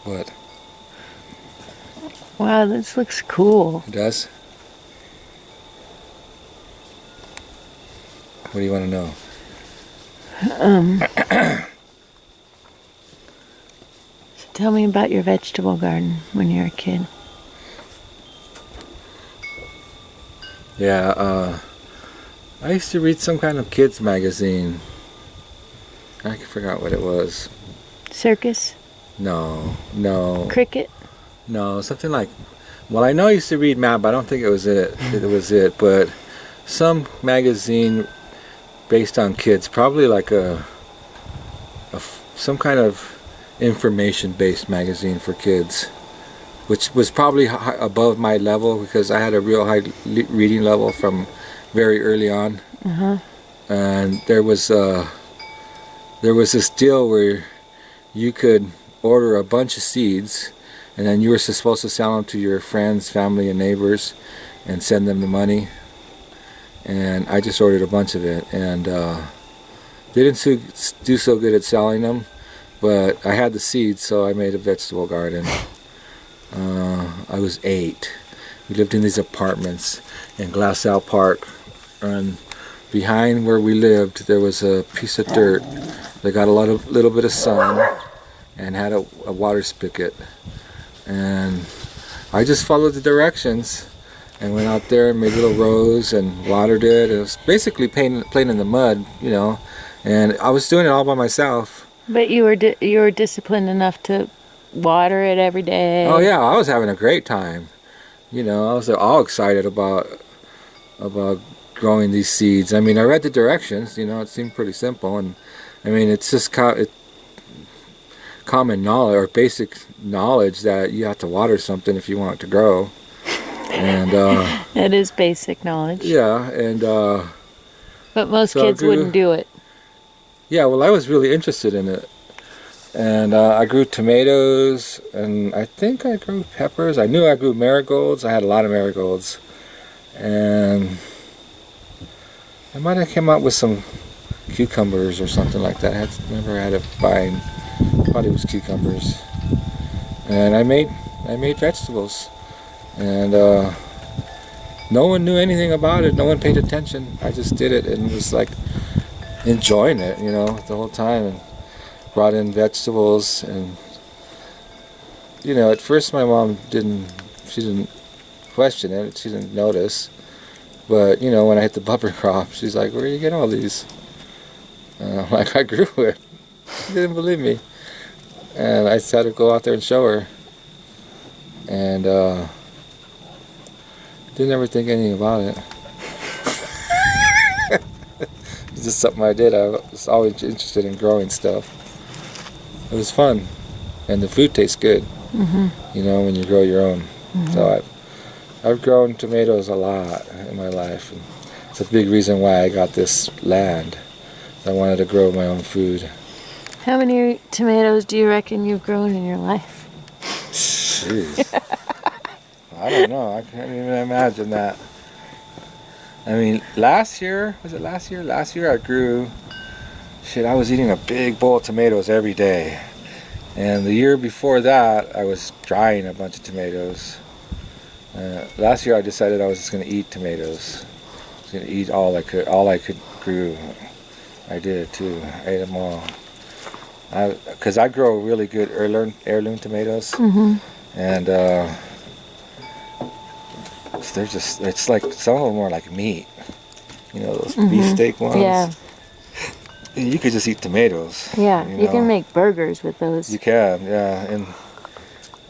What? Wow, this looks cool. It does? What do you want to know? So tell me about your vegetable garden when you were a kid. Yeah, I used to read some kind of kids magazine. I forgot what it was. Circus? No, Cricket? no, something like. Well, I know I used to read Map, but I don't think it was it. But some magazine based on kids, probably like some kind of information-based magazine for kids, which was probably above my level because I had a real high reading level from very early on. And there was this deal where you could order a bunch of seeds, and then you were supposed to sell them to your friends, family, and neighbors, and send them the money. And I just ordered a bunch of it, and didn't do so good at selling them, but I had the seeds, so I made a vegetable garden. I was 8. We lived in these apartments in Glassell Park, and behind where we lived there was a piece of dirt that got a little bit of sun and had a water spigot, and I just followed the directions and went out there and made little rows and watered it. It was basically playing in the mud, and I was doing it all by myself. But you were disciplined enough to water it every day. Oh yeah, I was having a great time. I was all excited about growing these seeds. I mean, I read the directions. It seemed pretty simple, and I mean, it's just common knowledge or basic knowledge that you have to water something if you want it to grow. And it is basic knowledge. Yeah, and but most kids wouldn't do it. Yeah, well, I was really interested in it, and I grew tomatoes, and I think I grew peppers. I knew I grew marigolds. I had a lot of marigolds, and I might have come up with some cucumbers or something like that. I had to find. Probably was cucumbers, and I made vegetables, and no one knew anything about it. No one paid attention. I just did it and was like enjoying it, the whole time, and brought in vegetables. And at first my mom didn't question it. She didn't notice, but when I hit the bumper crop, she's like, "Where do you get all these?" And I'm like, "I grew it." She didn't believe me, and I had to go out there and show her, and didn't ever think anything about it. It's just something I did. I was always interested in growing stuff. It was fun, and the food tastes good. When you grow your own. So I've grown tomatoes a lot in my life, and it's a big reason why I got this land. I wanted to grow my own food. How many tomatoes do you reckon you've grown in your life? Jeez. I don't know. I can't even imagine that. I mean, last year I grew, I was eating a big bowl of tomatoes every day. And the year before that, I was drying a bunch of tomatoes. Last year I decided I was just going to eat tomatoes. I was going to eat all I could grew. I did too. I ate them all. Because I grow really good heirloom tomatoes, and it's like some of them are like meat, those beefsteak ones. Yeah. You could just eat tomatoes. Yeah, you can make burgers with those. You can, yeah. And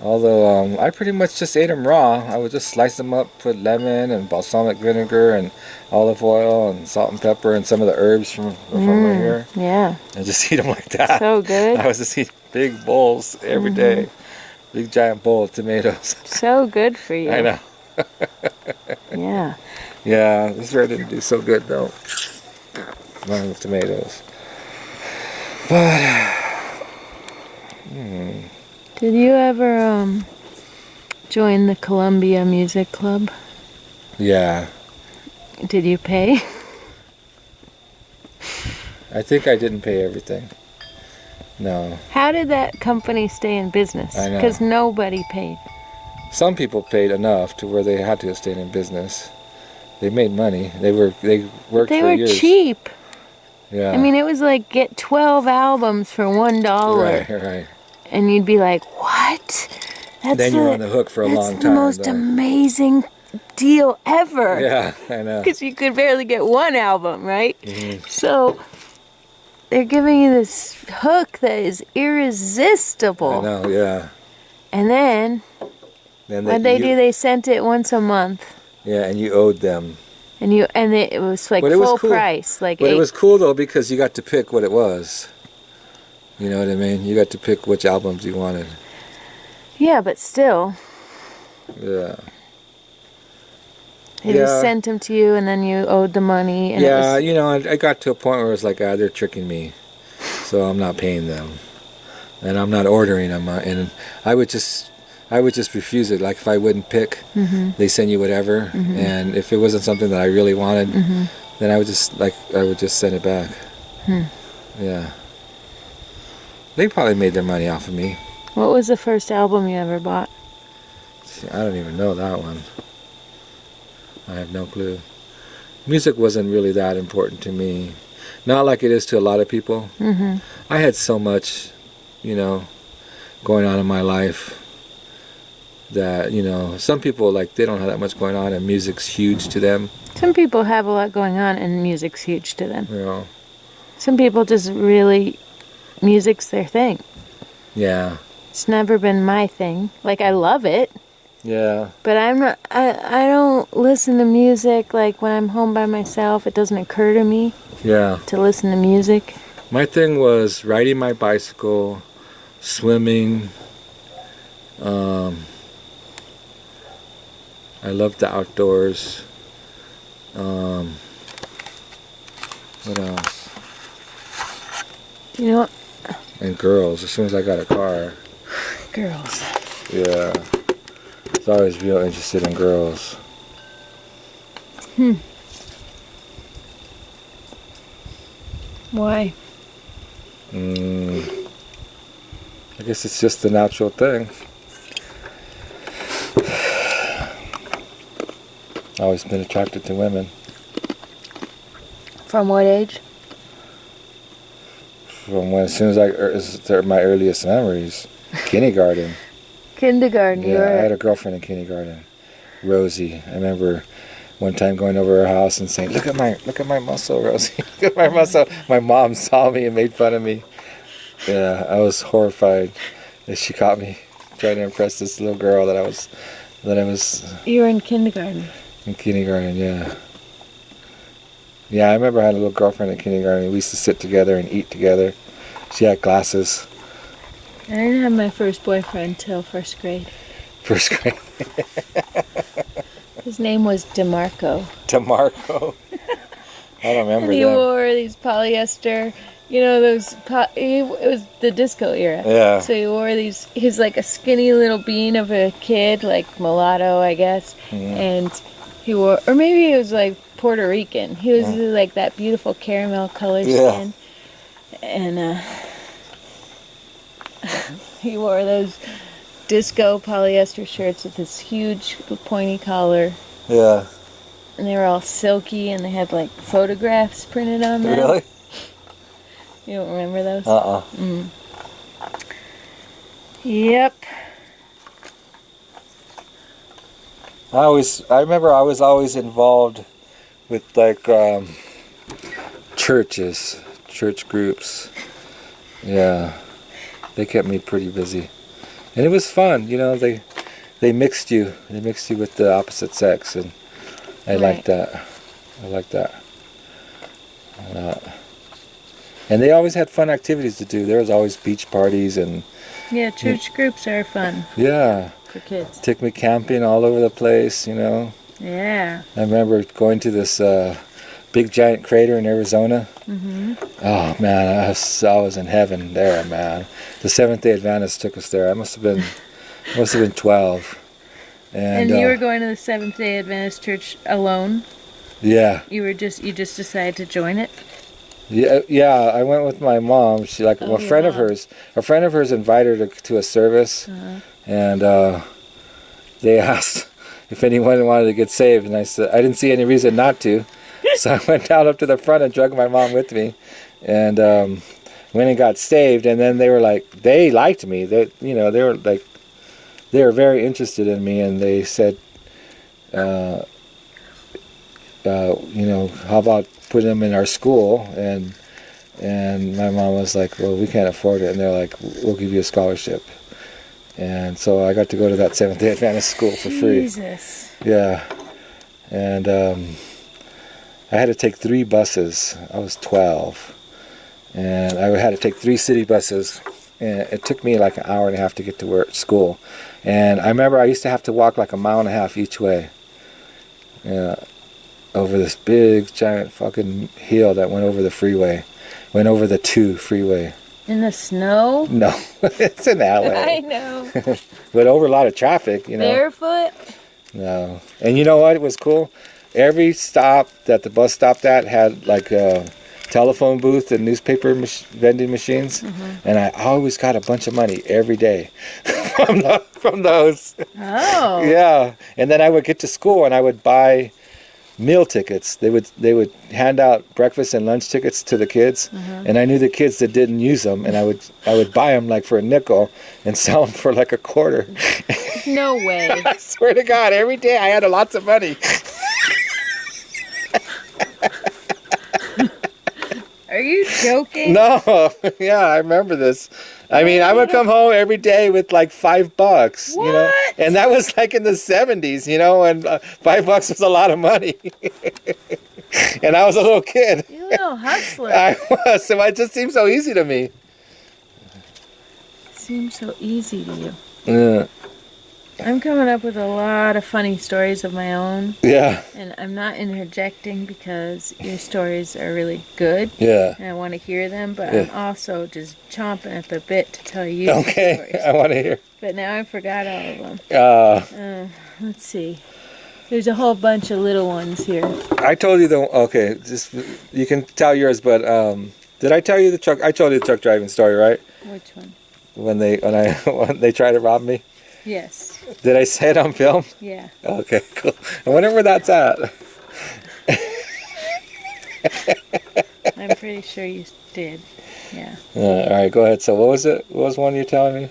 although I pretty much just ate them raw, I would just slice them up, put lemon and balsamic vinegar and olive oil and salt and pepper and some of the herbs from right here. Yeah. And just eat them like that. So good. I was just eating big bowls every day. Big giant bowl of tomatoes. So good for you. I know. Yeah. Yeah, this year didn't do so good though. Not with tomatoes. But Did you ever join the Columbia Music Club? yeah. Did you pay? I think I didn't pay everything. No. How did that company stay in business? I know. Because nobody paid. Some people paid enough to where they had to stay in business. They made money. They worked They for were years. cheap. Yeah. I mean, it was like get 12 albums for $1. right. And you'd be like, what? Then you're on the hook for a long That's time. the most though. amazing deal ever. Yeah, I know. Because you could barely get one album, right? Mhm. So they're giving you this hook that is irresistible. I know, yeah. And then, And what they do, they sent it once a month. Yeah, and you owed them. And it was like But it was full cool. price. Like But it eight. was cool though because you got to pick what it was. You know what I mean? You got to pick which albums you wanted. Yeah, but still, Yeah. they just sent them to you and then you owed the money. And Yeah, it you know, I got to a point where it's like, they're tricking me. So I'm not paying them. And I'm not ordering them. And I would just refuse it. Like if I wouldn't pick, they send you whatever. And if it wasn't something that I really wanted, then I would just send it back. Yeah. They probably made their money off of me. what was the first album you ever bought? See, I don't even know that one. I have no clue. Music wasn't really that important to me. Not like it is to a lot of people. I had so much, you know, going on in my life that, you know, some people, like, they don't have that much going on and music's huge to them, Some people have a lot going on and music's huge to them. you know. Some people just really, music's their thing. Yeah. It's never been my thing. Like, I love it, Yeah. but I don't listen to music, like, when I'm home by myself. It doesn't occur to me Yeah. to listen to music. My thing was riding my bicycle, swimming. I loved the outdoors. What else? You know what? And girls. As soon as I got a car, Girls. yeah, I was always real interested in girls. Why? I guess it's just the natural thing. Always been attracted to women. From what age? From when, as soon as my earliest memories, kindergarten. Kindergarten. You Yeah, I were had a girlfriend in kindergarten, Rosie. I remember one time going over her house and saying, look at my muscle, Rosie. Look at my muscle." My mom saw me and made fun of me. Yeah, I was horrified that she caught me trying to impress this little girl that I was You were in kindergarten. in kindergarten. Yeah. Yeah, I remember I had a little girlfriend in kindergarten. We used to sit together and eat together. She had glasses. I didn't have my first boyfriend till first grade. First grade. His name was DeMarco. DeMarco. I don't remember And he that. wore these polyester, you know, it was the disco era. Yeah. So he wore these, he's like a skinny little bean of a kid, like mulatto, I guess. And he wore, or maybe he was like Puerto Rican. He was like that beautiful caramel colored skin. And he wore those disco polyester shirts with this huge pointy collar. Yeah. And they were all silky and they had like photographs printed on them. Really? You don't remember those? Uh-uh. Yep. I remember I was always involved with like churches, church groups. Yeah. They kept me pretty busy. And it was fun, you know, they mixed you with the opposite sex, and I liked that. I liked that. And they always had fun activities to do. There was always beach parties and Yeah, church groups are fun yeah, for kids. took me camping all over the place, you know. Yeah. I remember going to this big giant crater in Arizona. Oh man, I was in heaven there, man. The Seventh-day Adventists took us there. I must have been 12. And you were going to the Seventh-day Adventist Church alone? Yeah. You just decided to join it? Yeah. I went with my mom. She like Oh, a friend of your mom. hers. A friend of hers invited her to a service, and they asked if anyone wanted to get saved, and I said I didn't see any reason not to, so I went down up to the front and dragged my mom with me, and went and got saved. And then they were like, they liked me. They were very interested in me, and they said, how about putting them in our school? And my mom was like, well, we can't afford it. And they're like, we'll give you a scholarship. And so I got to go to that Seventh-day Adventist school for free. Jesus. Yeah. And I had to take 3 buses. I was 12. And I had to take 3 city buses. And it took me like an hour and a half to get to school. And I remember I used to have to walk like a mile and a half each way. Yeah. Over this big, giant fucking hill that went over the freeway. Went over the 2 freeway. In the snow? No, it's in LA. I know. But over a lot of traffic, Barefoot? No. And you know what was cool? Every stop that the bus stopped at had like a telephone booth and newspaper vending machines. And I always got a bunch of money every day from those. Oh. Yeah. And then I would get to school and I would buy meal tickets. They would hand out breakfast and lunch tickets to the kids, and I knew the kids that didn't use them, and I would buy them like for a nickel and sell them for like a quarter. No way. I swear to God, every day I had lots of money. Are you joking? No, yeah, I remember this. I mean, I would come home every day with like $5, What? and that was like in the 70s, and $5 was a lot of money. And I was a little kid. You little hustler. I was, so it just seemed so easy to me. Seems so easy to you. Yeah. I'm coming up with a lot of funny stories of my own, Yeah. and I'm not interjecting because your stories are really good, Yeah. and I want to hear them, but Yeah. I'm also just chomping at the bit to tell you Okay. stories. I want to hear. But now I forgot all of them. Let's see. There's a whole bunch of little ones here. I told you okay, just you can tell yours, but did I tell you the truck? I told you the truck driving story, right? Which one? When they tried to rob me. Yes. Did I say it on film? Yeah. Okay, cool. I wonder where that's at. I'm pretty sure you did. Yeah. All right, go ahead. So what was it? What was one you're telling me?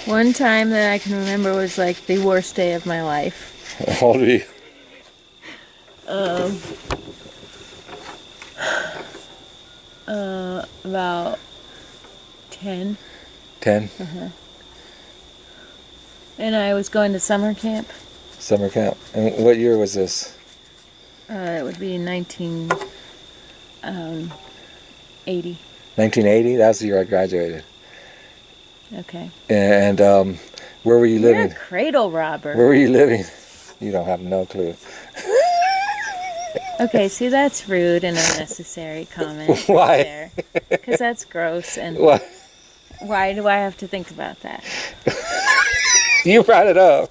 One time that I can remember was like the worst day of my life. How old were you? About 10. 10. And I was going to summer camp. Summer camp. And what year was this? It would be 1980. 1980. That was the year I graduated. Okay. And where were you You're living? a cradle robber. Where were you living? You don't have no clue. Okay, see, that's rude and unnecessary comment. Why? Because that's gross, and What? why do I have to think about that? You brought it up.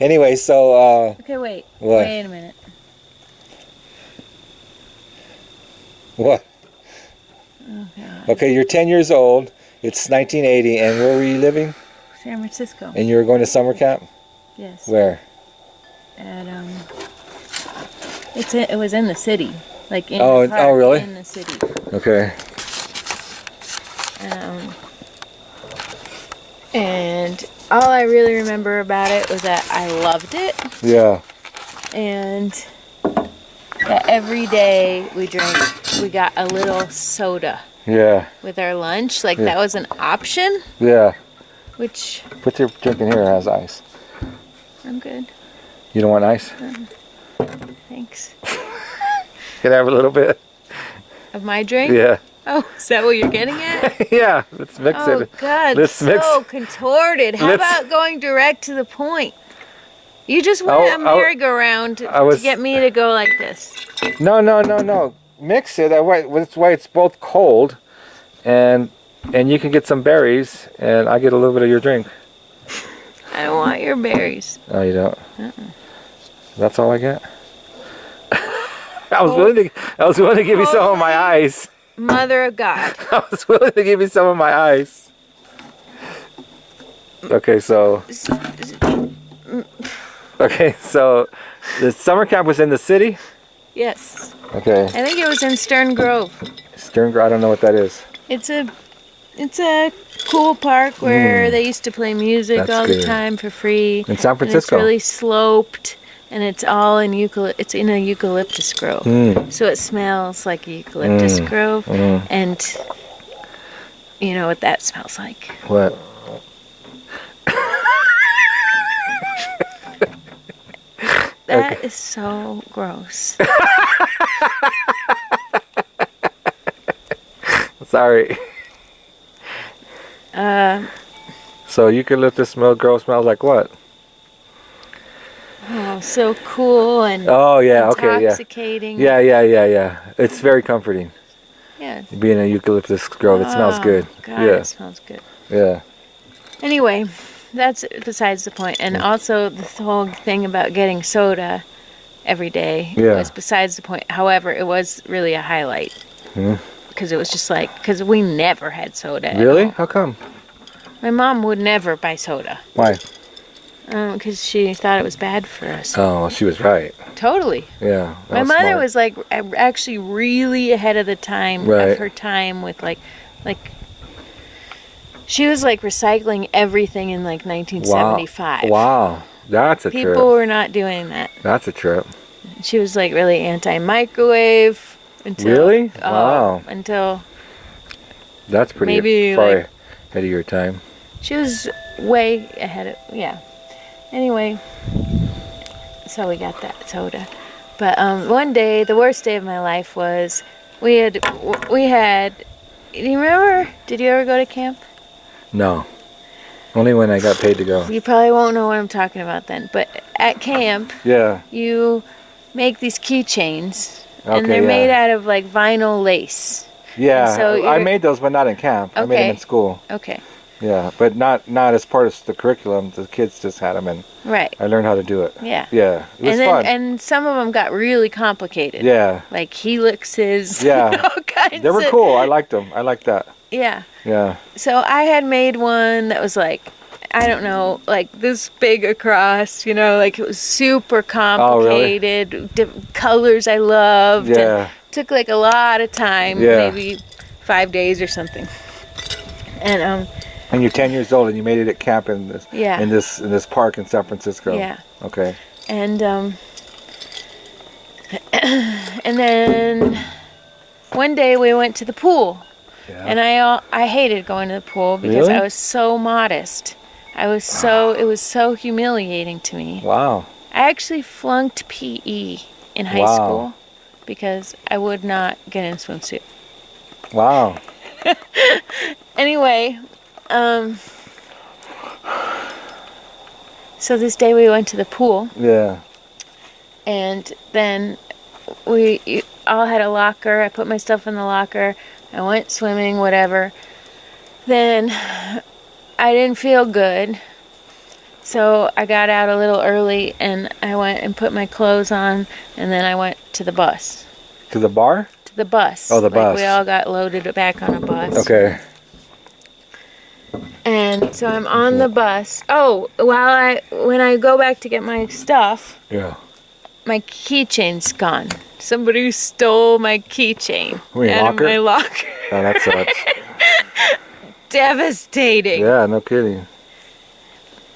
Anyway, so Okay, wait. What? Wait a minute. what? Oh, God. Okay, you're 10 years old. It's 1980, and where were you living? San Francisco. And you were going to summer camp? Yes. Where? At, it was in the city. Like in Oh, the park, oh, really? in the city. Okay. And all I really remember about it was that I loved it, Yeah. and that every day we got a little soda Yeah. with our lunch. Like Yeah. that was an option, Yeah. which Put your drink in here. It has ice. I'm good. You don't want ice? Thanks. Can I have a little bit? Of my drink? Yeah. Oh, is that what you're getting at? Yeah. Let's mix Oh it. God, Let's so mix- contorted. How let's- about going direct to the point? You just want a merry-go-round to get me to go like this. No. Mix it. That's why it's both cold, and you can get some berries, and I get a little bit of your drink. I don't want your berries. No, you don't. That's all I get. I was willing to give you some of my ice. Mother of God. I was willing to give you some of my ice. Okay, so the summer camp was in the city? Yes. Okay. I think it was in Stern Grove. Stern Grove, I don't know what that is. It's a cool park where they used to play music That's all the good. time for free. In San And it's Francisco. really sloped, and it's all in it's in a eucalyptus grove. So it smells like a eucalyptus grove, and you know what that smells like. What? That is so gross. Sorry. So eucalyptus girl smells like what? Oh, so cool and Oh yeah, okay, yeah. intoxicating. Yeah. It's very comforting. Yeah. Being a eucalyptus grove, it smells Oh, good. God, Yeah, it smells good. yeah. Anyway, that's besides the point. And also, the whole thing about getting soda every day Yeah. was besides the point. However, it was really a highlight. Because it was just like, because we never had soda. at Really? all. How come? My mom would never buy soda. Why? Because she thought it was bad for us. Oh, well, she was right. Totally. Yeah. that My mother smart. was like actually really ahead of the time Right. of her time with like she was like recycling everything in like 1975. Wow. That's a People trip. were not doing that. That's a trip. She was like really anti-microwave until Really? Wow. until That's pretty Maybe, far like- ahead of your time. she was way ahead of Anyway, so we got that soda. But one day, the worst day of my life was we had. Do you remember? Did you ever go to camp? No. Only when I got paid to go. You probably won't know what I'm talking about then. But at camp, Yeah. you make these keychains, and Okay, they're yeah. made out of like vinyl lace. Yeah. So I you're- made those, but not in camp. I made Okay. them in school. Okay, Yeah, but not as part of the curriculum. The kids just had them, and right. I learned how to do it. Yeah. Yeah, it was And then fun. and some of them got really complicated. Yeah, Like helixes. Yeah. All kinds. they were of- cool. I liked them. I liked that. Yeah. Yeah. So I had made one that was like, I don't know, like this big across, you know, like it was super complicated, colors I loved. Yeah. And took like a lot of time, Yeah. maybe 5 days or something. And And you're 10 years old, and you made it at camp in this Yeah. in this park in San Francisco. Yeah. Okay. and and then one day we went to the pool. Yeah. And I hated going to the pool because Really? I was so modest. It was so humiliating to me. Wow. I actually flunked PE in high Wow. school because I would not get in a swimsuit. Wow. Anyway, so this day we went to the pool, Yeah. and then we all had a locker. I put my stuff in the locker. I went swimming, whatever. Then I didn't feel good. So I got out a little early and I went and put my clothes on, and then I went to the bus. To the bar? To the bus. Oh, the Like, bus. we all got loaded back on a bus. Okay. And so I'm on the bus. Oh, when I go back to get my stuff, Yeah. my keychain's gone. Somebody stole my keychain Were you out locker? of my locker. Oh, that sucks. Devastating. Yeah, no kidding.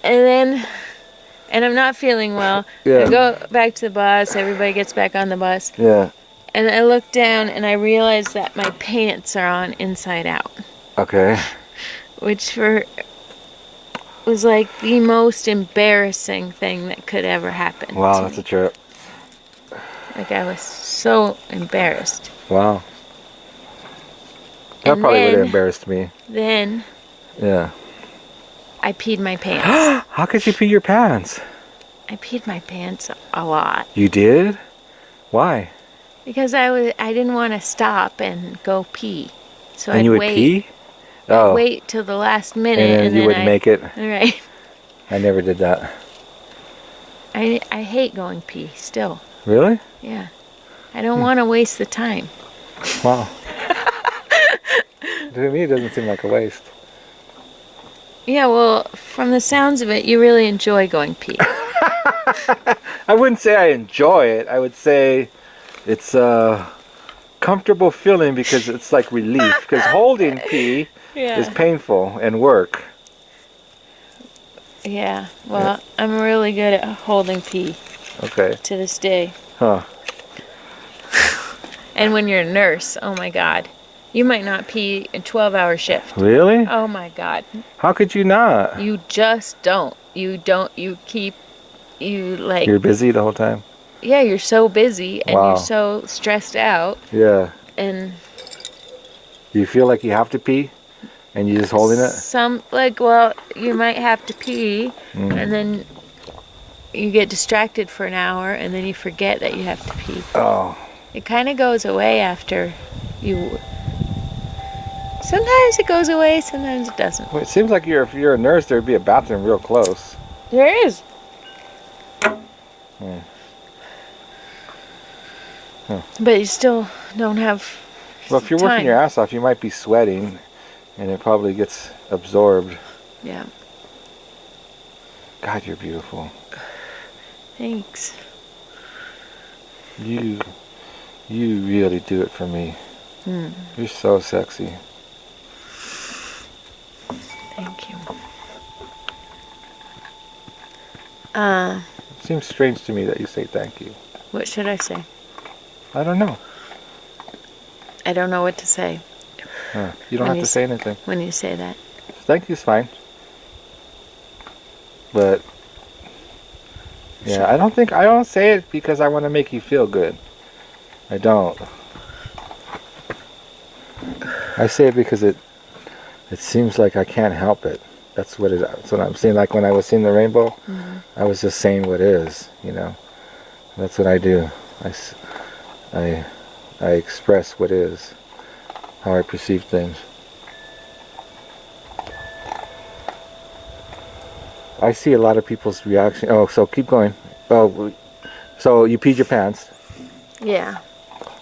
And I'm not feeling well. Yeah. I go back to the bus. Everybody gets back on the bus. Yeah. And I look down and I realize that my pants are on inside out, Okay. which was like the most embarrassing thing that could ever happen. Wow, to that's me. a trip. Like, I was so embarrassed. Wow. That And probably would have then- embarrassed me. Then Yeah. I peed my pants. How could you pee your pants? I peed my pants a lot You did? Why? because I didn't want to stop and go pee. So And I'd you would wait. pee? I'd Oh. wait till the last minute, And then you wouldn't make it. All right. I never did that. I hate going pee still. Really? Yeah. I don't want to waste the time. Wow. To me, it doesn't seem like a waste. Yeah, well, from the sounds of it, you really enjoy going pee. I wouldn't say I enjoy it. I would say it's a comfortable feeling because it's like relief. Because holding pee is painful and work. Yeah, well, I'm really good at holding pee. Okay. To this day. Huh. And when you're a nurse, oh my God. You might not pee a 12-hour shift. Really? Oh my God. How could you not? You just don't. You like... You're busy the whole time? Yeah, you're so busy and Wow. you're so stressed out. Yeah. And... You feel like you have to pee? And you're just holding it? Well, you might have to pee and then you get distracted for an hour and then you forget that you have to pee. Oh. It kind of goes away after you... Sometimes it goes away, sometimes it doesn't. Well, it seems like if you're a nurse, there'd be a bathroom real close. There is. Huh. But you still don't have Well, if you're time. working your ass off, you might be sweating, and it probably gets absorbed. Yeah. God, you're beautiful. Thanks. You really do it for me. You're so sexy. Thank you. It seems strange to me that you say thank you. What should I say? I don't know. I don't know what to say You don't When have you to say anything. when you say that. Thank you's fine. But yeah, I don't say it because I want to make you feel good. I don't. I say it because it seems like I can't help it. That's what I'm saying. Like when I was seeing the rainbow, I was just saying what is, That's what I do. I express what is, how I perceive things. I see a lot of people's reaction. Oh, so keep going. Oh, so you peed your pants. Yeah.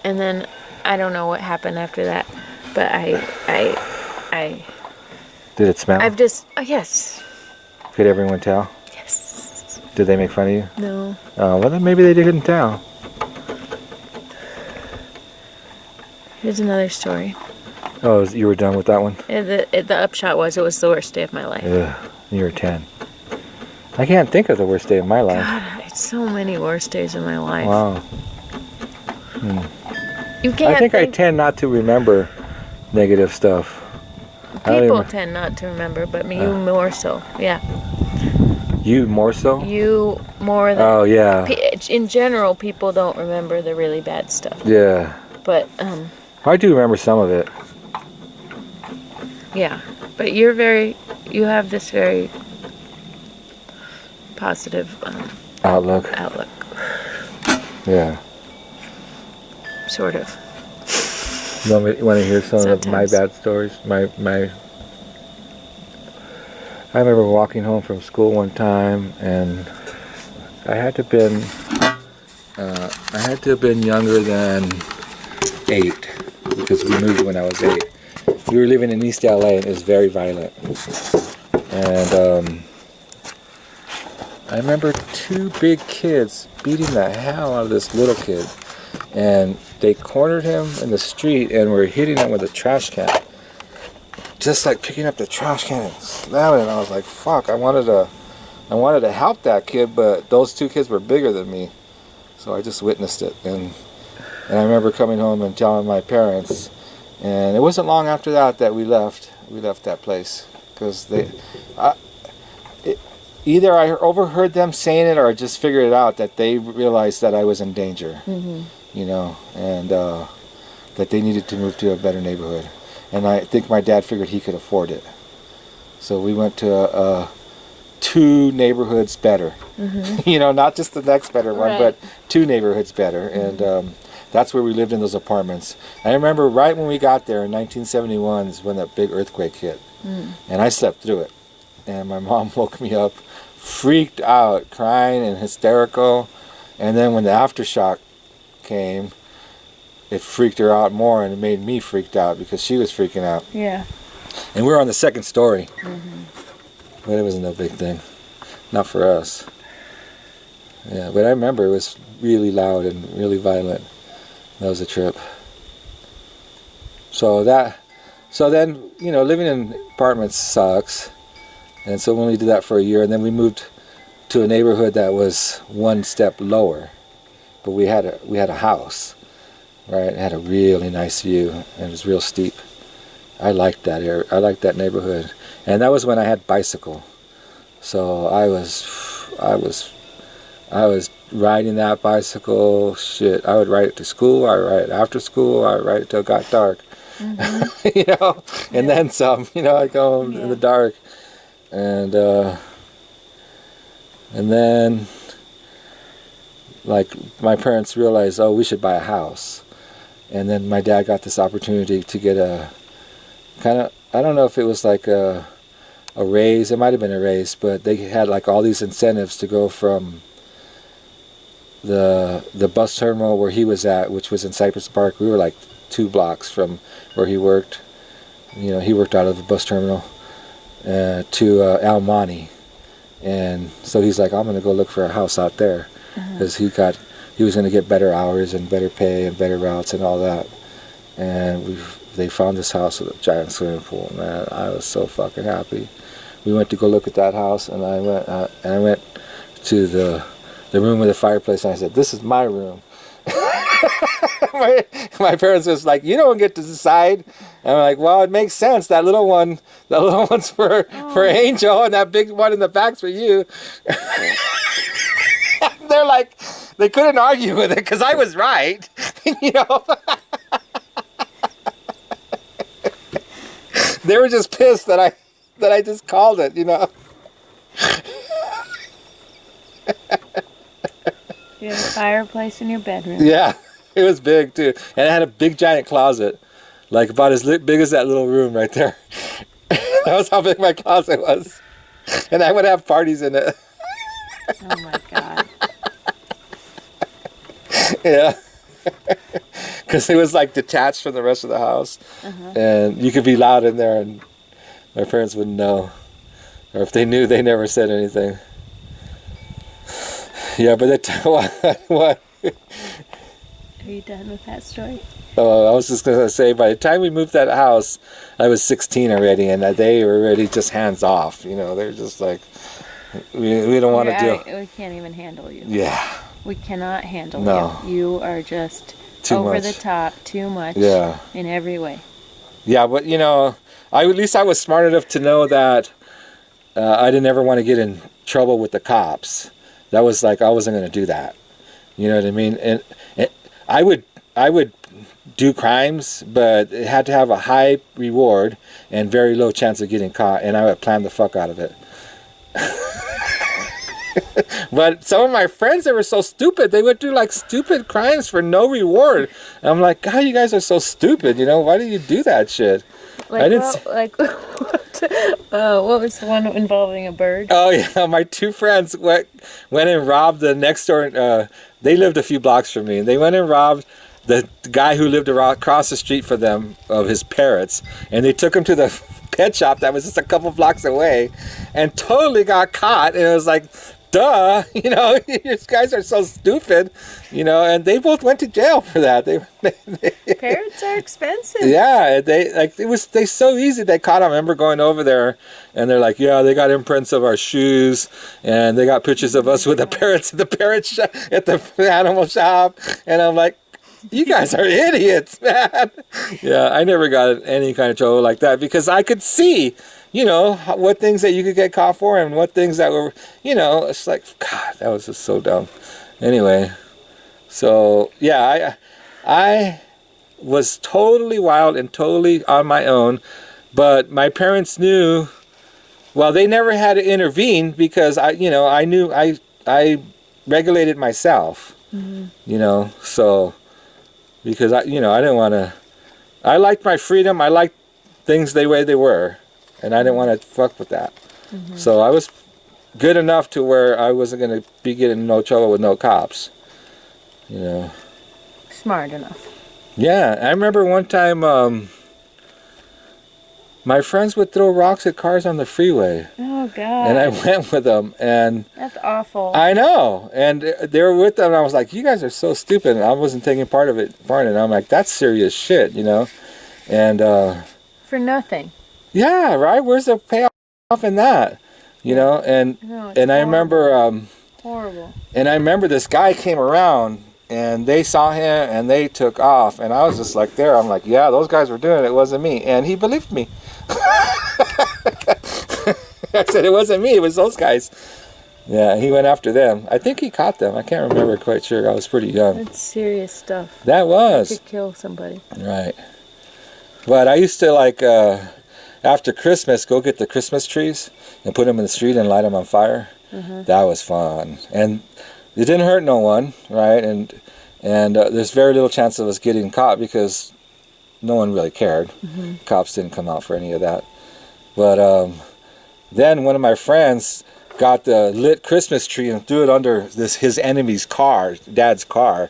And then I don't know what happened after that, but I Did it smell? yes. Could everyone tell? Yes. Did they make fun of you? No. Oh, well then maybe they couldn't tell. Here's another story. Oh, you were done with that one? The upshot was it was the worst day of my life. Ugh, you were 10. I can't think of the worst day of my life. God, it's so many worst days of my life. Wow. You can't I think I tend not to remember negative stuff. People tend not to remember, but you more so. Yeah. You more so? You more than... Oh, yeah. In general, people don't remember the really bad stuff. Yeah. But, I do remember some of it. yeah. But you have this very positive Outlook. Yeah. Sort of. You want to hear some of my Sometimes. bad stories? I remember walking home from school one time, and I had to have been younger than 8 because we moved when I was 8. We were living in East LA, and it was very violent. And I remember 2 big kids beating the hell out of this little kid, and they cornered him in the street and were hitting him with a trash can. Just like picking up the trash can and slamming it. And I was like, fuck, I wanted to help that kid, but those 2 kids were bigger than me. So I just witnessed it. And I remember coming home and telling my parents. And it wasn't long after that we left. We left that place. Because either I overheard them saying it or I just figured it out that they realized that I was in danger. And that they needed to move to a better neighborhood. And I think my dad figured he could afford it. So we went to 2 neighborhoods better. Not just the next better one, but 2 neighborhoods better. And that's where we lived in those apartments. I remember right when we got there in 1971 is when that big earthquake hit. And I slept through it. And my mom woke me up, freaked out, crying and hysterical. And then when the aftershock came, it freaked her out more, and it made me freaked out because she was freaking out. Yeah. And we were on the second story. But it wasn't no big thing. Not for us. Yeah, but I remember it was really loud and really violent. That was a trip. So then, you know, living in apartments sucks. And so we only did that for a year, and then we moved to a neighborhood that was one step lower. But we had a house, right? It had a really nice view, and it was real steep. I liked that area. I liked that neighborhood. And that was when I had bicycle. So I was riding that bicycle. Shit, I would ride it to school. I would ride it after school. I would ride it till it got dark. You know, and then some. You know, I'd go home in the dark, and then like my parents realized, oh, we should buy a house, and then my dad got this opportunity to get a kind of, I don't know if it was like a raise, it might have been a raise, but they had like all these incentives to go from the bus terminal where he was at, which was in Cypress Park. We were like 2 blocks from where he worked. You know, he worked out of the bus terminal, to El Monte. And so he's like, I'm going to go look for a house out there, because he was going to get better hours and better pay and better routes and all that. And they found this house with a giant swimming pool. Man, I was so fucking happy. We went to go look at that house, and I went to the room with the fireplace, and I said, "This is my room." my parents was like, "You don't get to decide." And I'm like, "Well, it makes sense. That little one's for Angel, and that big one in the back's for you." They're like, they couldn't argue with it because I was right, you know. They were just pissed that I just called it, you know. You had a fireplace in your bedroom. Yeah, it was big too, and it had a big giant closet, like about as big as that little room right there. That was how big my closet was, and I would have parties in it. Oh my God. Yeah. Because it was like detached from the rest of the house, and you could be loud in there, and my parents wouldn't know, or if they knew, they never said anything. Yeah, but what? Are you done with that story? Oh, I was just gonna say, by the time we moved that house, I was 16 already, and they were already just hands off. You know, they're just like, we don't want to do. We can't even handle you. Yeah. We cannot handle No. you. You are just Too over much. the top, too much. Yeah. In every way. Yeah, but you know, at least I was smart enough to know that I didn't ever want to get in trouble with the cops. That was like, I wasn't going to do that. You know what I mean? And I would do crimes, but it had to have a high reward and very low chance of getting caught, and I would plan the fuck out of it. But some of my friends, they were so stupid. They would do like stupid crimes for no reward. And I'm like, God, you guys are so stupid. You know, why do you do that shit? Like, I didn't. What was the one involving a bird? Oh yeah, my 2 friends went and robbed the next door. They lived a few blocks from me, and they went and robbed the guy who lived across the street from them of his parrots, and they took him to the pet shop that was just a couple blocks away, and totally got caught. And it was like, duh, you know, these guys are so stupid, you know, and they both went to jail for that. They Parrots are expensive. yeah, they so easy. They caught them. I remember going over there, and they're like, yeah, they got imprints of our shoes, and they got pictures of us with the parrots at the at the animal shop, and I'm like, you guys are idiots, man. Yeah, I never got in any kind of trouble like that because I could see, you know, what things that you could get caught for and what things that were, you know, it's like, God, that was just so dumb. Anyway, so yeah, I was totally wild and totally on my own, but my parents knew, well, they never had to intervene because I knew I regulated myself, you know, so. Because I didn't want to. I liked my freedom. I liked things the way they were, and I didn't want to fuck with that. So I was good enough to where I wasn't going to be getting in no trouble with no cops. You know. Smart enough. Yeah, I remember one time my friends would throw rocks at cars on the freeway, Oh God. and I went with them, and That's awful. I know, and they were with them, and I was like, "You guys are so stupid," and I wasn't taking part in it. And I'm like, "That's serious shit," you know, and For nothing. yeah, right. Where's the payoff in that, you know? And No, it's and I horrible. remember Horrible. and I remember this guy came around. And they saw him, and they took off. And I was just like, there. I'm like, yeah, those guys were doing it. It wasn't me. And he believed me. I said, it wasn't me. It was those guys. Yeah, he went after them. I think he caught them. I can't remember quite sure. I was pretty young. That's serious stuff. That was. Could kill somebody. Right. But I used to, like, after Christmas, go get the Christmas trees and put them in the street and light them on fire. That was fun. And it didn't hurt no one, right? And there's very little chance of us getting caught because no one really cared. Cops didn't come out for any of that. But then one of my friends got the lit Christmas tree and threw it under his enemy's car, Dad's car.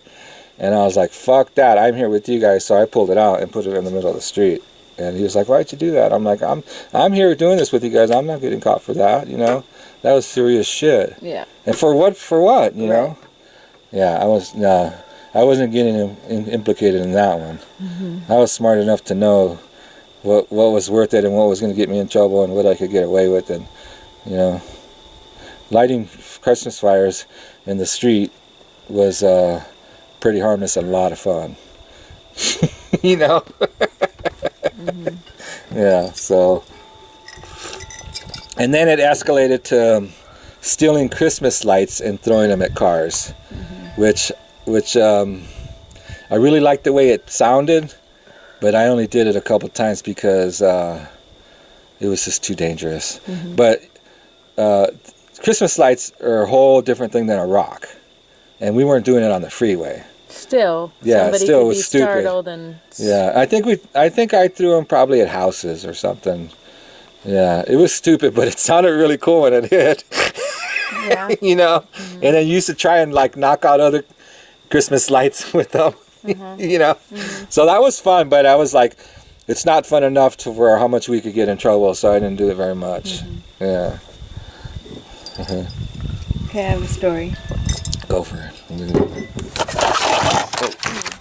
And I was like, fuck that, I'm here with you guys. So I pulled it out and put it in the middle of the street. And he was like, why'd you do that? I'm like, I'm here doing this with you guys. I'm not getting caught for that, you know? That was serious shit. Yeah. And for what, you know? Yeah, I wasn't getting implicated in that one. I was smart enough to know what was worth it and what was going to get me in trouble and what I could get away with. And, you know, lighting Christmas fires in the street was pretty harmless and a lot of fun. You know? Yeah, so. And then it escalated to stealing Christmas lights and throwing them at cars, which I really liked the way it sounded, but I only did it a couple times because it was just too dangerous. But Christmas lights are a whole different thing than a rock, and we weren't doing it on the freeway. Still, Yeah, somebody still could it was be stupid. startled and Yeah, I think I threw them probably at houses or something. Yeah, it was stupid, but it sounded really cool when it hit. yeah. You know, and then you used to try and like knock out other Christmas lights with them. You know, so that was fun, but I was like, it's not fun enough to for how much we could get in trouble, so I didn't do it very much. Yeah. Okay, I have a story. Go for it. Oh.